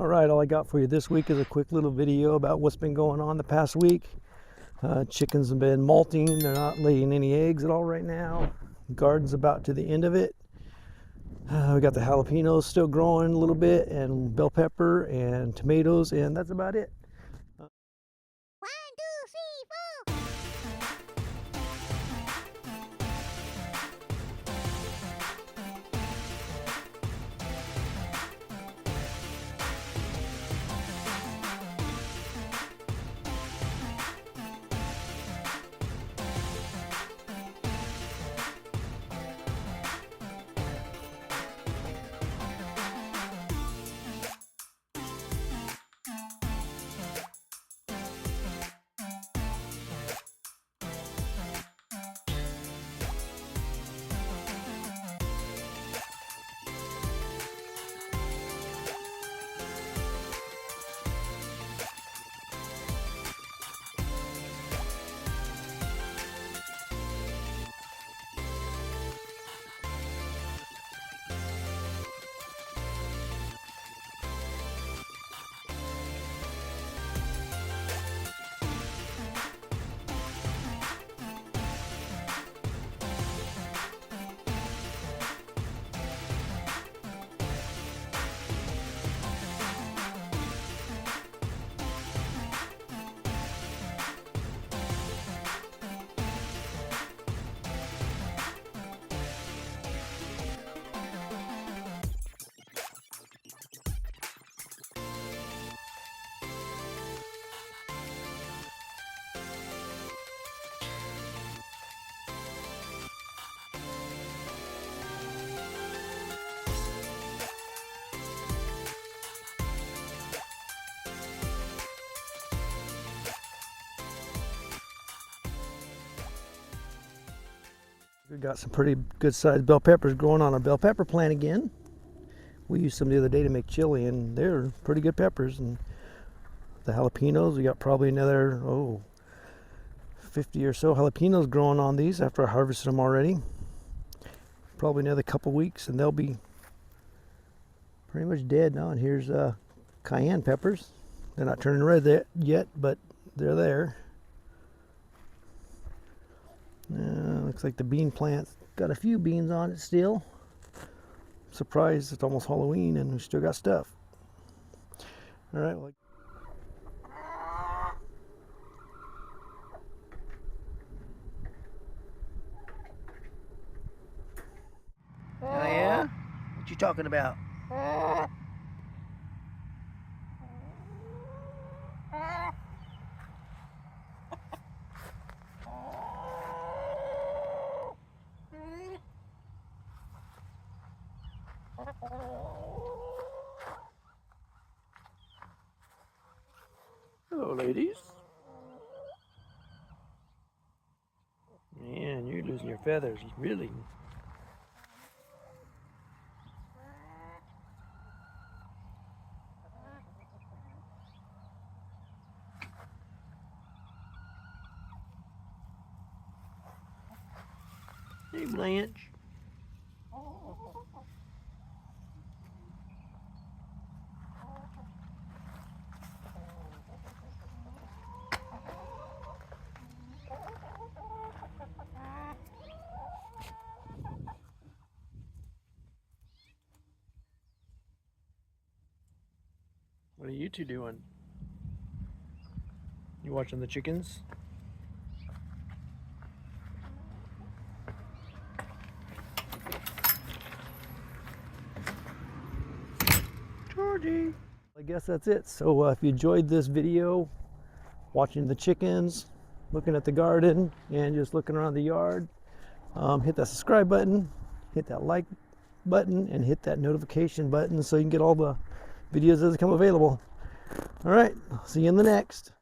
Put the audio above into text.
All right, all I got for you this week is a quick little video about what's been going on the past week. Chickens have been molting. They're not laying any eggs at all right now. Garden's about to the end of it. We got the jalapenos still growing a little bit, and bell pepper and tomatoes, and that's about it. We've got some pretty good sized bell peppers growing on our bell pepper plant again. We used some the other day to make chili, and they're pretty good peppers. And the jalapenos, we got probably another 50 or so jalapenos growing on these after I harvested them already. Probably another couple weeks and they'll be pretty much dead now. And here's cayenne peppers. They're not turning red yet, but they're there. Looks like the bean plant's got a few beans on it still. Surprised it's almost Halloween and we still got stuff. All right. Well, oh yeah? What you talking about? hello, ladies. Man, you're losing your feathers, really. Hey, Blanche. What are you two doing? You watching the chickens? Georgie! I guess that's it. So if you enjoyed this video, watching the chickens, looking at the garden, and just looking around the yard, hit that subscribe button, hit that like button, and hit that notification button so you can get all the videos as they come available. All right, see you in the next.